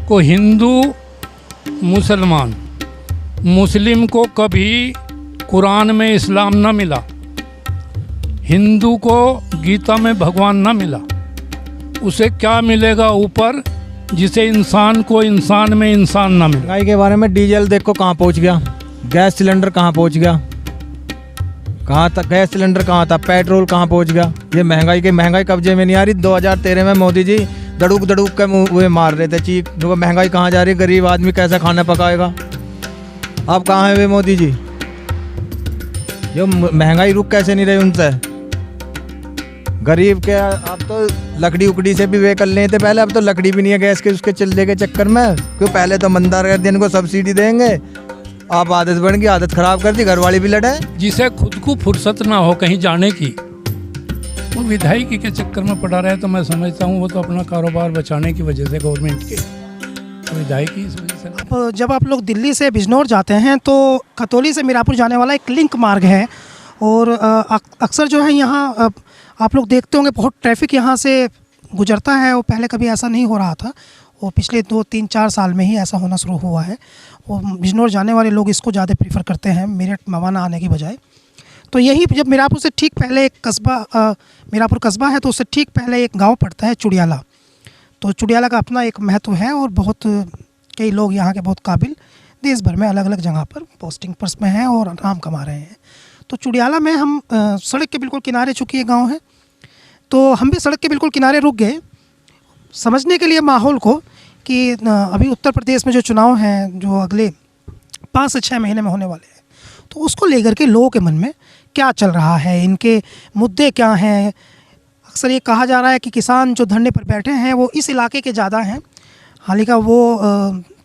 को हिंदू मुसलमान, मुस्लिम को कभी कुरान में इस्लाम न मिला, हिंदू को गीता में भगवान न मिला, उसे क्या मिलेगा ऊपर जिसे इंसान को इंसान में इंसान न मिला। महंगाई के बारे में डीजल देखो कहाँ पहुँच गया, गैस सिलेंडर कहाँ पहुँच गया, कहाँ तक गैस सिलेंडर कहाँ था, पेट्रोल कहाँ पहुँच गया। ये महंगाई कब्जे में नहीं आ रही। 2013 में मोदी जी दड़ूक के मुँह मार रहे थे चीख, जो महंगाई कहाँ जा रही, गरीब आदमी कैसा खाना पकाएगा। अब कहाँ है वे मोदी जी, जो महंगाई रुक कैसे नहीं रही उनसे। गरीब के अब तो लकड़ी उकड़ी से भी वे कर लेते पहले, अब तो लकड़ी भी नहीं है गैस के उसके चलने के चक्कर में। क्यों पहले तो मंदार कर दिया, इनको सब्सिडी देंगे, आप आदत बन गई, आदत खराब कर दी, घर वाली भी लड़े। जिसे खुद को फुर्सत ना हो कहीं जाने की, वो विधायकी के चक्कर में पड़ा रहे, तो मैं समझता हूँ वो तो अपना कारोबार बचाने की वजह से गवर्नमेंट के, तो विधायकी इस वजह से। अब जब आप लोग दिल्ली से बिजनौर जाते हैं तो खतौली से मीरापुर जाने वाला एक लिंक मार्ग है, और अक्सर जो है यहाँ आप लोग देखते होंगे बहुत ट्रैफिक यहाँ से गुजरता है। वो पहले कभी ऐसा नहीं हो रहा था, और पिछले 2-3-4 साल में ही ऐसा होना शुरू हुआ है। और बिजनौर जाने वाले लोग इसको ज़्यादा प्रीफर करते हैं मेरठ मवाना आने की बजाय। तो यही जब मीरापुर से ठीक पहले एक कस्बा, मीरापुर कस्बा है, तो उससे ठीक पहले एक गांव पड़ता है चुड़ियाला। तो चुड़ियाला का अपना एक महत्व है, और बहुत कई लोग यहाँ के बहुत काबिल देश भर में अलग अलग जगह पर पोस्टिंग पर में हैं और नाम कमा रहे हैं। तो चुड़ियाला में हम सड़क के बिल्कुल किनारे, चूँकि ये गाँव है, तो हम भी सड़क के बिल्कुल किनारे रुक गए समझने के लिए माहौल को, कि अभी उत्तर प्रदेश में जो चुनाव हैं जो अगले 5 से 6 महीने में होने वाले हैं, तो उसको लेकर के लोगों के मन में क्या चल रहा है, इनके मुद्दे क्या हैं। अक्सर ये कहा जा रहा है कि किसान जो धरने पर बैठे हैं वो इस इलाके के ज़्यादा हैं, हालांकि वो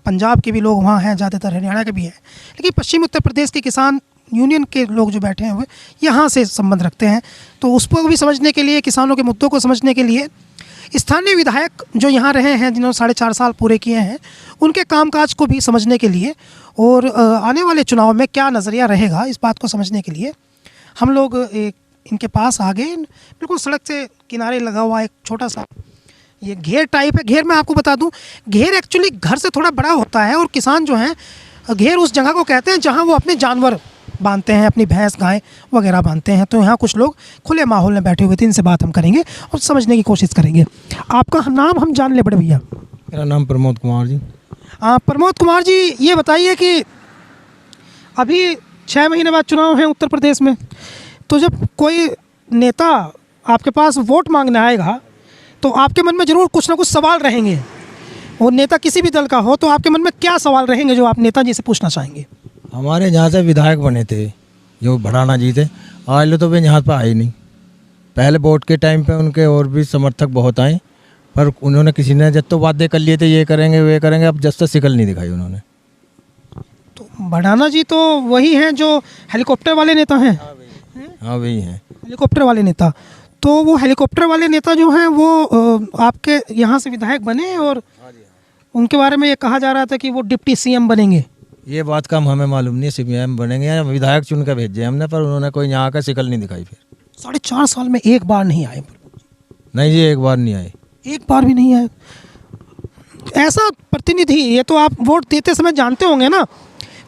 पंजाब के भी लोग वहाँ हैं, ज़्यादातर हरियाणा के भी हैं, लेकिन पश्चिमी उत्तर प्रदेश के किसान यूनियन के लोग जो बैठे हुए यहाँ से संबंध रखते हैं। तो उसको भी समझने के लिए, किसानों के मुद्दों को समझने के लिए स्थानीय विधायक जो यहाँ रहे हैं, जिन्होंने 4.5 साल पूरे किए हैं, उनके कामकाज को भी समझने के लिए, और आने वाले चुनाव में क्या नज़रिया रहेगा इस बात को समझने के लिए हम लोग इनके पास आ गए। बिल्कुल सड़क से किनारे लगा हुआ एक छोटा सा ये घेर टाइप है। घेर मैं आपको बता दूं, घेर एक्चुअली घर से थोड़ा बड़ा होता है, और किसान जो हैं घेर उस जगह को कहते हैं जहाँ वो अपने जानवर बांधते हैं, अपनी भैंस गाय वगैरह बांधते हैं। तो यहाँ कुछ लोग खुले माहौल में बैठे हुए थे, इनसे बात हम करेंगे और समझने की कोशिश करेंगे। आपका नाम हम जान ले बड़े भैया? मेरा नाम प्रमोद कुमार जी। प्रमोद कुमार जी, ये बताइए कि अभी 6 महीने बाद चुनाव हैं उत्तर प्रदेश में, तो जब कोई नेता आपके पास वोट मांगने आएगा तो आपके मन में ज़रूर कुछ ना कुछ सवाल रहेंगे, और नेता किसी भी दल का हो, तो आपके मन में क्या सवाल रहेंगे जो आप नेताजी से पूछना चाहेंगे? हमारे यहाँ से विधायक बने थे जो भड़ाना जी थे, आज तो वे यहाँ पर आए नहीं। पहले वोट के टाइम पे उनके और भी समर्थक बहुत आए, पर उन्होंने किसी ने जब तो वादे कर लिए थे ये करेंगे वे करेंगे, अब जब तक शिकल नहीं दिखाई उन्होंने। तो भड़ाना जी तो वही हैं जो हेलीकॉप्टर वाले नेता हैं? हाँ वही हैं हेलीकॉप्टर वाले नेता। तो वो हेलीकॉप्टर वाले नेता जो हैं वो आपके यहाँ से विधायक बने, और उनके बारे में ये कहा जा रहा था कि वो डिप्टी सीएम बनेंगे। ये बात का हमें मालूम नहीं, सीएम बनेंगे या विधायक चुन कर भेजे हमने, पर उन्होंने कोई यहाँ का शिकल नहीं दिखाई। फिर 4.5 साल में एक बार नहीं आए? नहीं जी, एक बार नहीं आए, एक बार भी नहीं आए। ऐसा प्रतिनिधि, ये तो आप वोट देते समय जानते होंगे ना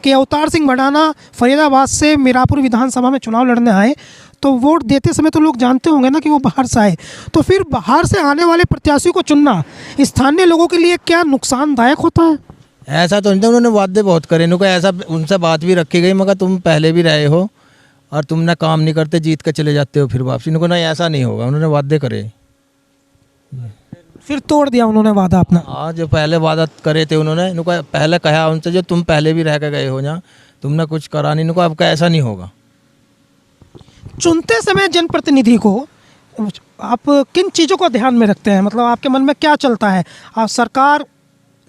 कि अवतार सिंह भड़ाना फरीदाबाद से मीरापुर विधानसभा में चुनाव लड़ने आए, तो वोट देते समय तो लोग जानते होंगे ना कि वो बाहर से आए। तो फिर बाहर से आने वाले प्रत्याशियों को चुनना स्थानीय लोगों के लिए क्या नुकसानदायक होता है? ऐसा तो नहीं, उन्होंने वादे बहुत करे, इनको ऐसा उनसे बात भी रखी गई, मगर तुम पहले भी रहे हो और तुमने काम नहीं करते, जीत कर चले जाते हो फिर वापसी। इनको नहीं, ऐसा नहीं होगा, उन्होंने वादे करे फिर तोड़ दिया उन्होंने वादा अपना। हाँ, जो पहले वादा करे थे उन्होंने, इनको पहले कहा उनसे जो तुम पहले भी रह कर गए हो यहाँ, तुमने कुछ करा नहीं, इनको अब का ऐसा नहीं होगा। चुनते समय जनप्रतिनिधि को आप किन चीज़ों को ध्यान में रखते हैं? मतलब आपके मन में क्या चलता है? आप सरकार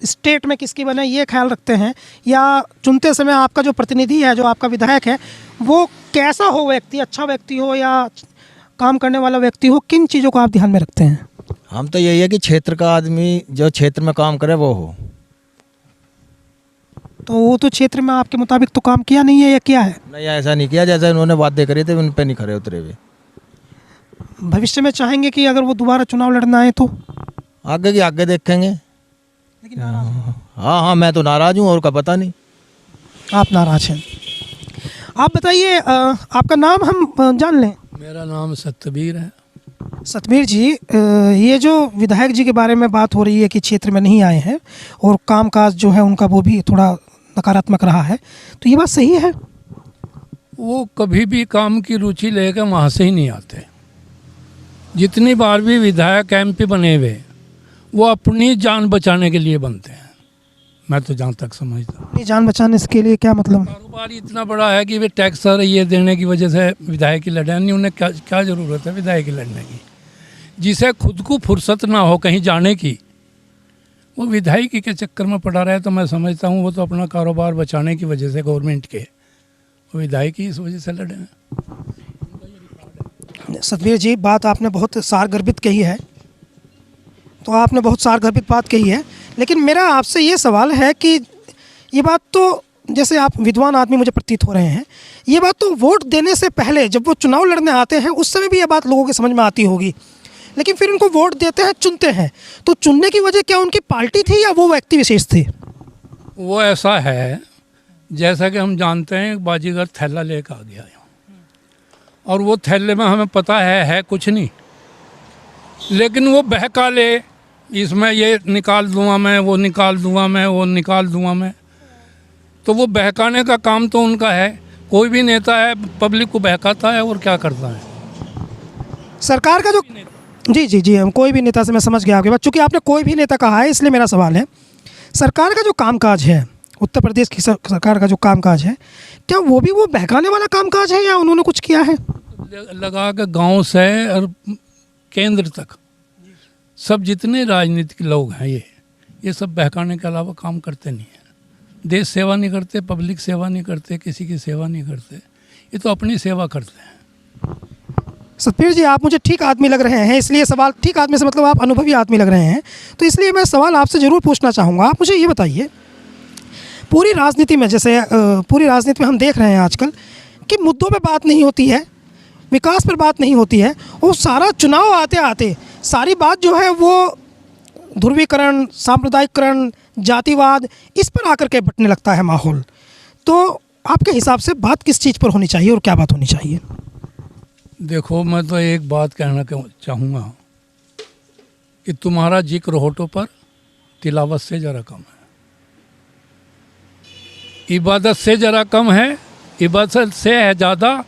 स्टेट में किसकी बने ये ख्याल रखते हैं, या चुनते समय आपका जो प्रतिनिधि है, जो आपका विधायक है, वो कैसा हो व्यक्ति, अच्छा व्यक्ति हो या काम करने वाला व्यक्ति हो, किन चीज़ों को आप ध्यान में रखते हैं? हम तो यही है कि क्षेत्र का आदमी जो क्षेत्र में काम करे वो हो। तो वो तो क्षेत्र में आपके मुताबिक तो काम किया नहीं है, या क्या है? नहीं, ऐसा नहीं किया, जैसे उन्होंने वादे करे थे उन पे नहीं खरे उतरे हुए। भविष्य में चाहेंगे कि अगर वो दोबारा चुनाव लड़ना है तो? आगे की आगे देखेंगे। लेकिन नाराज हैं। हाँ हाँ, मैं तो नाराज़ हूँ और का पता नहीं। आप नाराज हैं। आप बताइए, आपका नाम हम जान लें? मेरा नाम सतबीर है। सतबीर जी, ये जो विधायक जी के बारे में बात हो रही है कि क्षेत्र में नहीं आए हैं और कामकाज जो है उनका वो भी थोड़ा नकारात्मक रहा है, तो ये बात सही है? वो कभी भी काम की रुचि लेकर वहाँ से ही नहीं आते। जितनी बार भी विधायक एमपी बने हुए, वो अपनी जान बचाने के लिए बनते हैं। मैं तो जहाँ तक समझता हूँ, अपनी जान बचाने के लिए क्या मतलब? कारोबार इतना बड़ा है कि वे टैक्स और ये देने की वजह से विधायक की लड़ाई नहीं, उन्हें क्या ज़रूरत है विधायक की लड़ने की। जिसे खुद को फुर्सत ना हो कहीं जाने की, वो विधायकी के चक्कर में पड़ा रहे। तो मैं समझता हूँ वो तो अपना कारोबार बचाने की वजह से गवर्नमेंट के, वो विधायकी इस वजह से लड़े हैं। सतबीर जी, बात आपने बहुत सारगर्भित कही है, तो आपने बहुत सारगर्भित बात कही है, लेकिन मेरा आपसे ये सवाल है कि ये बात तो, जैसे आप विद्वान आदमी मुझे प्रतीत हो रहे हैं, ये बात तो वोट देने से पहले जब वो चुनाव लड़ने आते हैं उस समय भी ये बात लोगों की समझ में आती होगी, लेकिन फिर उनको वोट देते हैं, चुनते हैं, तो चुनने की वजह क्या उनकी पार्टी थी या वो व्यक्ति विशेष थे? वो ऐसा है जैसा कि हम जानते हैं बाजीगर थैला लेकर आ गया है और वो थैले में हमें पता है कुछ नहीं, लेकिन वो बहका ले, इसमें ये निकाल दूंगा मैं, वो निकाल दूंगा मैं, वो निकाल दूंगा मैं। तो वो बहकाने का काम तो उनका है। कोई भी नेता है पब्लिक को बहकाता है और क्या करता है। सरकार का जो, जी हम कोई भी नेता से, मैं समझ गया आपके बात, चूँकि आपने कोई भी नेता कहा है इसलिए मेरा सवाल है, सरकार का जो कामकाज है, उत्तर प्रदेश की सरकार का जो कामकाज है, क्या वो भी वो बहकाने वाला कामकाज है या उन्होंने कुछ किया है? लगा के गांव से और केंद्र तक सब जितने राजनीतिक लोग हैं ये सब बहकाने के अलावा काम करते नहीं हैं। देश सेवा नहीं करते, पब्लिक सेवा नहीं करते, किसी की सेवा नहीं करते, ये तो अपनी सेवा करते हैं। सतबीर जी, आप मुझे ठीक आदमी लग रहे हैं, इसलिए सवाल, ठीक आदमी से मतलब आप अनुभवी आदमी लग रहे हैं, तो इसलिए मैं सवाल आपसे ज़रूर पूछना चाहूँगा। आप मुझे ये बताइए, पूरी राजनीति में, जैसे पूरी राजनीति में हम देख रहे हैं आजकल कि मुद्दों पे बात नहीं होती है, विकास पर बात नहीं होती है, और सारा चुनाव आते आते सारी बात जो है वो ध्रुवीकरण, सांप्रदायिकरण, जातिवाद, इस पर आकर के बटने लगता है माहौल। तो आपके हिसाब से बात किस चीज़ पर होनी चाहिए और क्या बात होनी चाहिए? देखो, मैं तो एक बात कहना चाहूँगा कि तुम्हारा जिक्र होठों पर तिलावत से ज़रा कम है, इबादत से ज़रा कम है, इबादत से है ज़्यादा।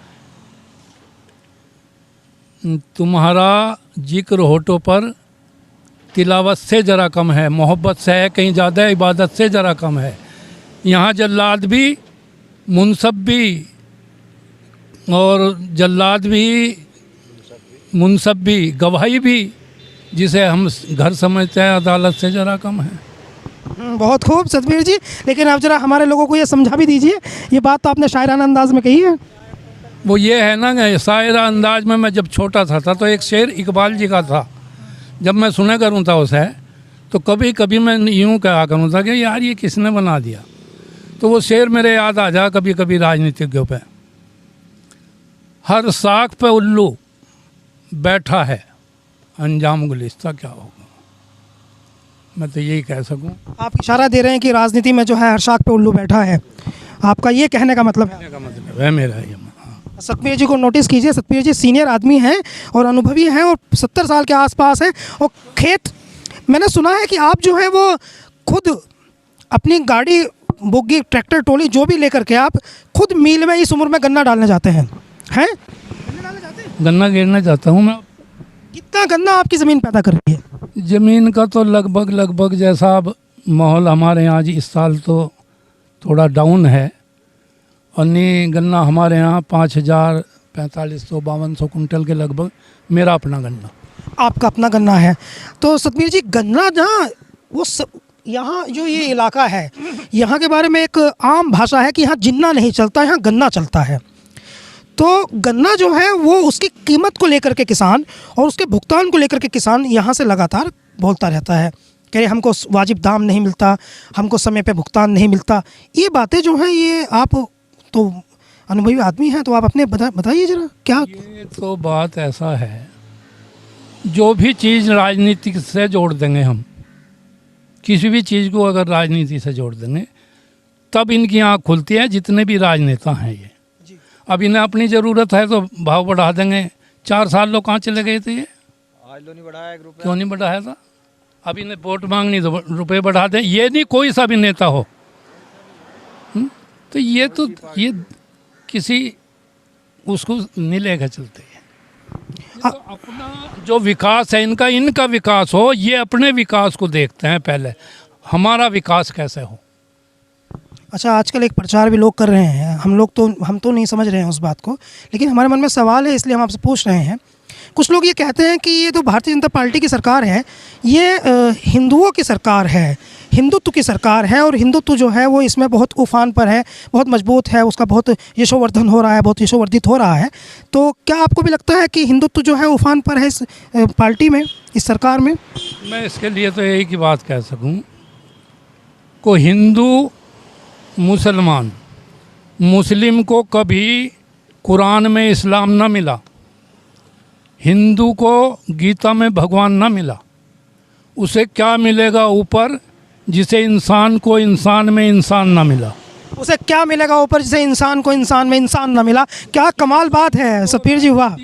तुम्हारा जिक्र होठों पर तिलावत से ज़रा कम है, मोहब्बत से है कहीं ज़्यादा, इबादत से ज़रा कम है। यहाँ जल्लाद भी, मुनसब भी, और जल्लाद भी, मुनसब भी, गवाही भी, जिसे हम घर समझते हैं, अदालत से ज़रा कम है। बहुत खूब सतबीर जी, लेकिन आप ज़रा हमारे लोगों को ये समझा भी दीजिए, ये बात तो आपने शायराना अंदाज में कही है। वो ये है ना, शायरा अंदाज में मैं जब छोटा था तो एक शेर इकबाल जी का था, जब मैं सुना करूँ था उसे, तो कभी कभी मैं यूँ कहा करूँ था कि यार ये किसने बना दिया, तो वो शेर मेरे याद आ जा कभी कभी राजनीतिज्ञों पे। हर साख पे उल्लू बैठा है, अंजाम गुलिस्ता क्या होगा। मैं तो यही कह सकूं। आप इशारा दे रहे हैं कि राजनीति में जो है हर शाख पे उल्लू बैठा है, आपका ये कहने का मतलब है? कहने का मतलब है मेरा ये। सतबीर जी को नोटिस कीजिए, सतबीर जी सीनियर आदमी हैं और अनुभवी हैं और 70 साल के आसपास हैं, और खेत, मैंने सुना है कि आप जो है वो खुद अपनी गाड़ी, बुग्गी, ट्रैक्टर ट्रॉली जो भी लेकर के आप खुद मील में इस उम्र में गन्ना डालने जाते हैं? गन्ना गिरना चाहता हूँ मैं। कितना गन्ना आपकी ज़मीन पैदा कर रही है? ज़मीन का तो लगभग जैसा अब माहौल हमारे यहाँ जी इस साल तो थोड़ा डाउन है, और नहीं गन्ना हमारे यहाँ 5,000, 4500, 5200 कुंटल के लगभग मेरा अपना गन्ना। आपका अपना गन्ना है? तो सतबीर जी, गन्ना जहाँ वो यहाँ जो ये इलाका है, यहाँ के बारे में एक आम भाषा है कि यहाँ जिन्ना नहीं चलता, यहाँ गन्ना चलता है। तो गन्ना जो है वो उसकी कीमत को लेकर के किसान और उसके भुगतान को लेकर के किसान यहाँ से लगातार बोलता रहता है, कह रहे हमको वाजिब दाम नहीं मिलता, हमको समय पे भुगतान नहीं मिलता। ये बातें जो हैं, ये आप तो अनुभवी आदमी हैं, तो आप अपने बताइए ज़रा क्या। ये तो बात ऐसा है, जो भी चीज़ राजनीतिक से जोड़ देंगे हम, किसी भी चीज़ को अगर राजनीति से जोड़ देंगे तब इनकी आँख खुलती है। जितने भी राजनेता हैं ये, अब इन्हें अपनी ज़रूरत है तो भाव बढ़ा देंगे। 4 साल लोग कहाँ चले गए थे ये, आज लो नहीं बढ़ाया 1 रुपया। क्यों नहीं बढ़ाया था? अब इन्हें वोट मांगनी तो रुपए बढ़ा दें। ये नहीं कोई सा भी नेता हो, तो ये किसी उसको नहीं लेकर चलते हैं। तो अपना जो विकास है इनका विकास हो, ये अपने विकास को देखते हैं पहले, हमारा विकास कैसे हो। अच्छा, आजकल एक प्रचार भी लोग कर रहे हैं, हम तो नहीं समझ रहे हैं उस बात को, लेकिन हमारे मन में सवाल है इसलिए हम आपसे पूछ रहे हैं। कुछ लोग ये कहते हैं कि ये तो भारतीय जनता पार्टी की सरकार है, ये हिंदुओं की सरकार है, हिंदुत्व की सरकार है, और हिंदुत्व जो है वो इसमें बहुत उफान पर है, बहुत मजबूत है, उसका बहुत यशोवर्धन हो रहा है, बहुत यशोवर्धित हो रहा है। तो क्या आपको भी लगता है कि हिंदुत्व जो है उफान पर है इस पार्टी में, इस सरकार में? मैं इसके लिए तो यही की बात कह सकूं को हिंदू मुसलमान मुस्लिम को कभी कुरान में इस्लाम न मिला, हिंदू को गीता में भगवान न मिला। उसे क्या मिलेगा ऊपर जिसे इंसान को इंसान में इंसान न मिला? उसे क्या मिलेगा ऊपर जिसे इंसान को इंसान में इंसान न मिला? क्या कमाल बात है सफीर जी, वाह।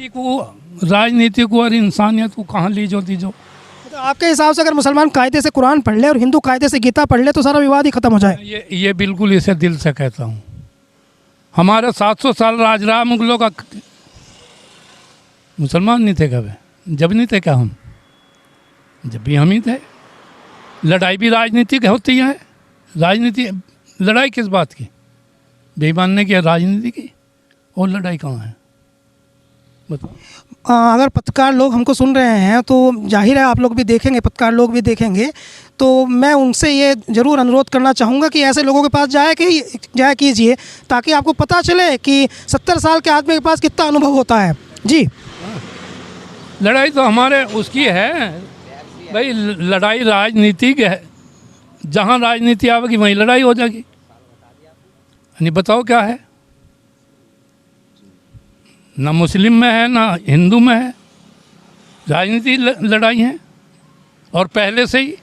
राजनीति को और इंसानियत को कहाँ ली जो दी जो। तो आपके हिसाब से अगर मुसलमान कायदे से कुरान पढ़ ले और हिंदू कायदे से गीता पढ़ ले तो सारा विवाद ही खत्म हो जाए। ये बिल्कुल इसे दिल से कहता हूँ। हमारे 700 साल राज रहा मुगलों का, मुसलमान नहीं थे कभी, जब नहीं थे क्या हम, जब भी हम ही थे। लड़ाई भी राजनीतिक होती है। राजनीति लड़ाई किस बात की? बेईमान ने किया राजनीति की, और लड़ाई कहाँ है बताओ। अगर पत्रकार लोग हमको सुन रहे हैं तो जाहिर है आप लोग भी देखेंगे, पत्रकार लोग भी देखेंगे, तो मैं उनसे ये ज़रूर अनुरोध करना चाहूँगा कि ऐसे लोगों के पास जाया कीजिए ताकि आपको पता चले कि 70 साल के आदमी के पास कितना अनुभव होता है। जी, लड़ाई तो हमारे उसकी है भाई, लड़ाई राजनीतिक है। जहाँ राजनीति आवेगी वहीं लड़ाई हो जाएगी। नहीं बताओ क्या है? ना मुस्लिम में है ना हिंदू में है, राजनीति लड़ाई है, और पहले से ही,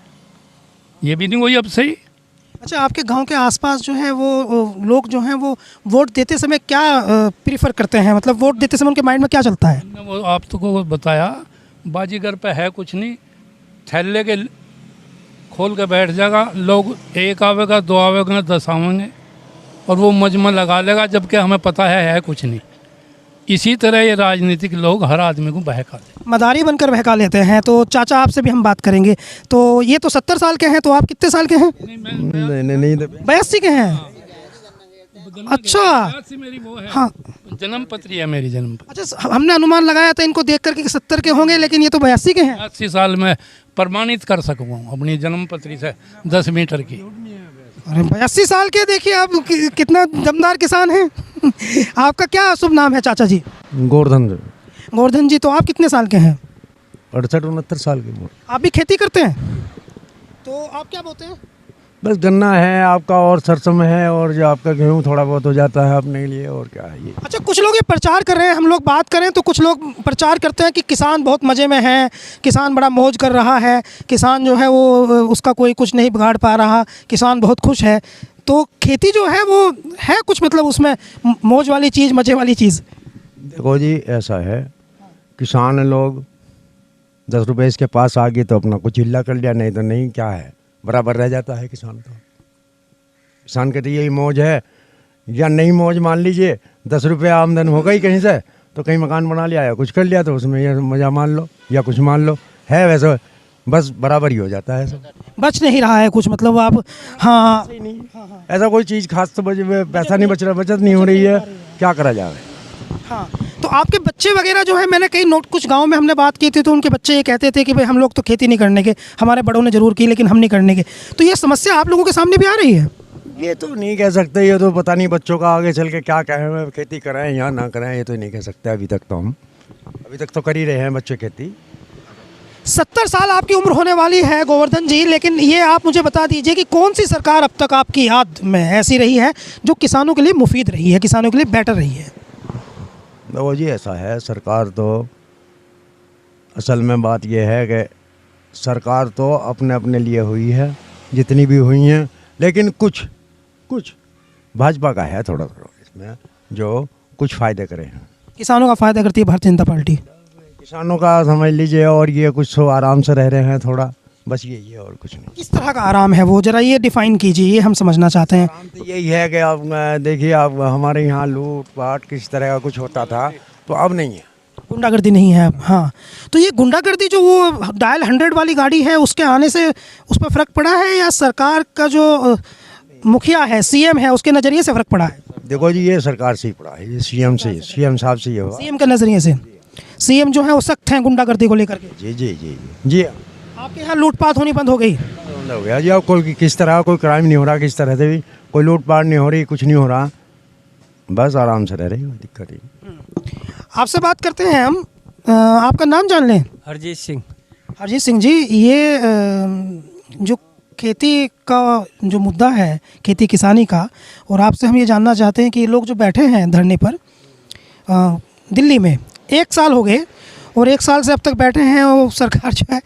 ये भी नहीं हुई अब से ही। अच्छा, आपके गांव के आसपास जो है वो लोग जो हैं वो वोट देते समय क्या प्रीफर करते हैं? मतलब वोट देते समय उनके माइंड में क्या चलता है? वो आप तो को बताया, बाजीगर पे है कुछ नहीं, थैले के खोल के बैठ जाएगा। लोग 1 आवेगा 2 आवेगा 10 आवेंगे और वो मजमा लगा लेगा, जबकि हमें पता है कुछ नहीं। इसी तरह ये राजनीतिक लोग हर आदमी को बहका देते, मदारी बनकर बहका लेते हैं। तो चाचा आपसे भी हम बात करेंगे। तो ये तो 70 साल के हैं, तो आप कितने साल के हैं? नहीं 82 के हैं। अच्छा, मेरी वो है, हाँ, जन्म पत्री है मेरी, जन्म पत्री। अच्छा, हमने अनुमान लगाया था इनको देख करके 70 के होंगे, लेकिन ये तो 82 के हैं। 80 साल में प्रमाणित कर सकूँ अपनी जन्म पत्री से 10 मीटर की। अरे 82 साल के, देखिए आप कितना दमदार किसान हैं। आपका क्या शुभ नाम है चाचा जी? गोवर्धन जी। तो आप कितने साल के हैं? 68-69 साल की उम्र। आप भी खेती करते हैं? तो आप क्या बोते हैं? बस गन्ना है आपका, और सरसों है, और जो आपका गेहूँ थोड़ा बहुत हो जाता है अपने लिए, और क्या है ये। अच्छा, कुछ लोग ये प्रचार कर रहे हैं, हम लोग बात करें तो कुछ लोग प्रचार करते हैं कि किसान बहुत मज़े में है, किसान बड़ा मौज कर रहा है, किसान जो है वो उसका कोई कुछ नहीं बिगाड़ पा रहा, किसान बहुत खुश है। तो खेती जो है वो है कुछ मतलब उसमें मौज वाली चीज़, मज़े वाली चीज़? देखो जी, ऐसा है, किसान लोग 10 रुपये इसके पास आ गए तो अपना कुछ हिल्ला कर लिया, नहीं तो नहीं, क्या है, बराबर रह जाता है किसान का। किसान के तो यही मौज है, या नहीं मौज मान लीजिए, 10 रुपये आमदन हो गई कहीं से तो कहीं मकान बना लिया या कुछ कर लिया, तो उसमें ये मज़ा मान लो या कुछ मान लो, है वैसे बस बराबर ही हो जाता है सब। बच नहीं रहा है कुछ मतलब आप? हाँ, ऐसा कोई चीज़ खास तो पैसा नहीं बच रहा, बचत नहीं हो रही है, क्या करा जाए। हाँ, तो आपके बच्चे वगैरह जो है, मैंने कई कुछ गांव में हमने बात की थी तो उनके बच्चे ये कहते थे कि भाई हम लोग तो खेती नहीं करने के, हमारे बड़ों ने ज़रूर की लेकिन हम नहीं करने के। तो ये समस्या आप लोगों के सामने भी आ रही है? ये तो नहीं कह सकते, ये तो पता नहीं बच्चों का आगे चल के क्या कहें, खेती कराएं या ना कराएं, ये तो नहीं कह सकते। अभी तक तो कर ही रहे हैं बच्चे खेती। 70 साल आपकी उम्र होने वाली है गोवर्धन जी, लेकिन ये आप मुझे बता दीजिए कि कौन सी सरकार अब तक आपकी याद में ऐसी रही है जो किसानों के लिए मुफीद रही है, किसानों के लिए बेटर रही है? वो जी ऐसा है, सरकार तो असल में बात यह है कि सरकार तो अपने लिए हुई है, जितनी भी हुई हैं, लेकिन कुछ भाजपा का है थोड़ा थोड़ा इसमें जो कुछ फ़ायदे करे हैं। किसानों का फ़ायदा करती है भारतीय जनता पार्टी। किसानों का समझ लीजिए, और ये कुछ तो आराम से रह रहे हैं थोड़ा, बस यही है और कुछ नहीं। किस तरह का आराम है वो, जरा ये डिफाइन कीजिए, ये हम समझना चाहते हैं। आराम तो यही है कि अब देखिए, अब हमारे यहाँ लूट पाट किस तरह का कुछ होता था, तो अब नहीं है। गुंडागर्दी नहीं है अब। हाँ, तो ये गुंडागर्दी जो वो डायल 100 वाली गाड़ी है, उसके आने से उस पर फ़र्क पड़ा है, या सरकार का जो मुखिया है, सीएम है, उसके नज़रिए से फ़र्क पड़ा है? देखो जी, ये सरकार से ही पड़ा है, ये सीएम साहब से ये हुआ। सीएम के नज़रिए से सीएम जो है वो सख्त हैं गुंडागर्दी को लेकर के। जी जी जी जी। आपके यहाँ लूटपाट होनी बंद हो गई? बंद हो गया जी। अब कोई किस तरह कोई क्राइम नहीं हो रहा, किस तरह से भी कोई लूटपाट नहीं हो रही, कुछ नहीं हो रहा, बस आराम से रह रही, कोई दिक्कत नहीं। आपसे बात करते हैं हम। आपका नाम जान लें? हरजीत सिंह। हरजीत सिंह जी, ये जो खेती का जो मुद्दा है, खेती किसानी का, और आपसे हम ये जानना चाहते हैं कि ये लोग जो बैठे हैं धरने पर दिल्ली में, 1 साल हो गए, और 1 साल से अब तक बैठे हैं, वो सरकार जो है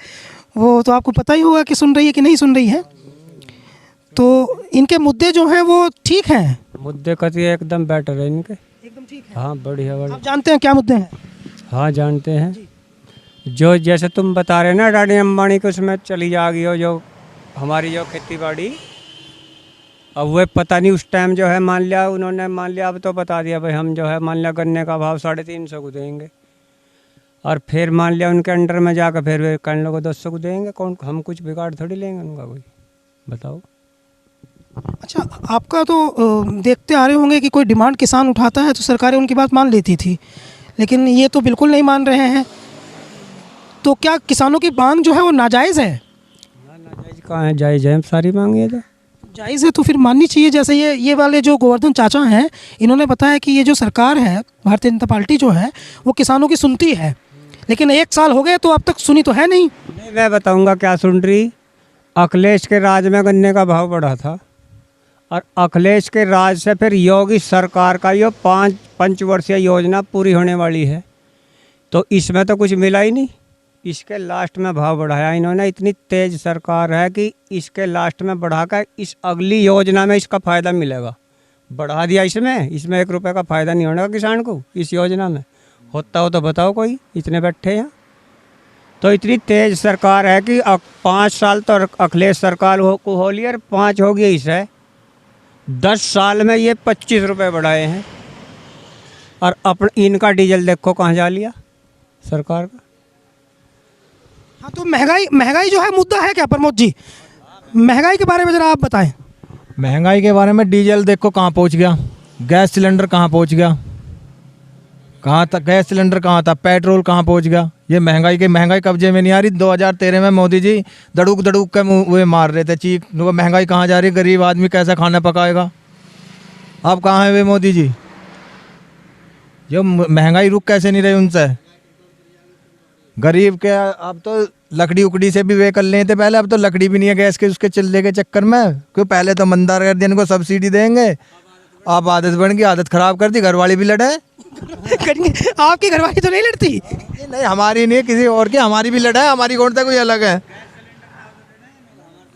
वो तो आपको पता ही होगा कि सुन रही है कि नहीं सुन रही है। तो इनके मुद्दे जो हैं वो ठीक हैं? मुद्दे कति एकदम बेटर है इनके। एकदम ठीक है। हाँ, बढ़िया बढ़िया। आप जानते हैं क्या मुद्दे हैं? हाँ, जानते हैं। जो जैसे तुम बता रहे ना, अडानी अंबानी को उसमें चली जाएगी हो, जो हमारी जो खेती बाड़ी, अब वो पता नहीं उस टाइम जो है मान लिया उन्होंने, मान लिया अब तो बता दिया भाई हम जो है मान लिया गन्ने का भाव 350 को देंगे, और फिर मान लिया उनके अंडर में जाकर फिर वे करने को 200 को देंगे। कौन, हम कुछ बिगाड़ थोड़ी लेंगे उनका, कोई बताओ। अच्छा, आपका तो देखते आ रहे होंगे कि कोई डिमांड किसान उठाता है तो सरकारें उनकी बात मान लेती थी, लेकिन ये तो बिल्कुल नहीं मान रहे हैं। तो क्या किसानों की मांग जो है वो नाजायज़ है? नाजायज कहाँ है, जायज़ है, सारी मांगी है। जायज़ है तो फिर माननी चाहिए। जैसे ये वाले जो गोवर्धन चाचा हैं, इन्होंने बताया कि ये जो सरकार है, भारतीय जनता पार्टी जो है, वो किसानों की सुनती है, लेकिन 1 साल हो गए तो अब तक सुनी तो है नहीं। मैं बताऊंगा क्या सुन रही। अखिलेश के राज में गन्ने का भाव बढ़ा था, और अखिलेश के राज से फिर योगी सरकार का ये 5 पंचवर्षीय योजना पूरी होने वाली है, तो इसमें तो कुछ मिला ही नहीं। इसके लास्ट में भाव बढ़ाया इन्होंने, इतनी तेज सरकार है कि इसके लास्ट में बढ़ाकर इस अगली योजना में इसका फ़ायदा मिलेगा। बढ़ा दिया इसमें 1 रुपये का फ़ायदा नहीं होने का किसान को इस योजना में। होता हो तो बताओ कोई, इतने बैठे हैं। तो इतनी तेज सरकार है कि 5 साल तो अखिलेश सरकार को हो लिया, और 5 हो गया इसे। 10 साल में ये 25 रुपये बढ़ाए हैं, और इनका डीजल देखो कहाँ जा लिया सरकार का। हाँ, तो महंगाई जो है मुद्दा है क्या प्रमोद जी? महंगाई के बारे में ज़रा आप बताएं। महंगाई के बारे में डीजल देखो कहाँ पहुँच गया, गैस सिलेंडर कहाँ पहुँच गया, कहाँ तक गैस सिलेंडर कहाँ था, पेट्रोल कहाँ पहुँच गया। ये महंगाई कब्जे में नहीं आ रही। 2013 में मोदी जी दड़ूक के मुँह मार रहे थे चीख, महंगाई कहाँ जा रही, गरीब आदमी कैसा खाना पकाएगा। अब कहाँ है वे मोदी जी? जो महंगाई रुक कैसे नहीं रही उनसे, गरीब के अब तो लकड़ी उकड़ी से भी वे कर लेते पहले, अब तो लकड़ी भी नहीं है गैस के उसके चलने के चक्कर में। क्यों, पहले तो मंदार कर दिया इनको, सब्सिडी देंगे, अब आदत बन गई, आदत खराब कर दी, घरवाली भी लड़े। आपकी घरवाली तो नहीं लड़ती? नहीं, हमारी नहीं, किसी और की, हमारी भी लड़ा है, हमारी कौन सा कोई अलग है।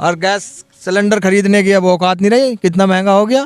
और गैस सिलेंडर खरीदने की अब औकात नहीं रही, कितना महंगा हो गया।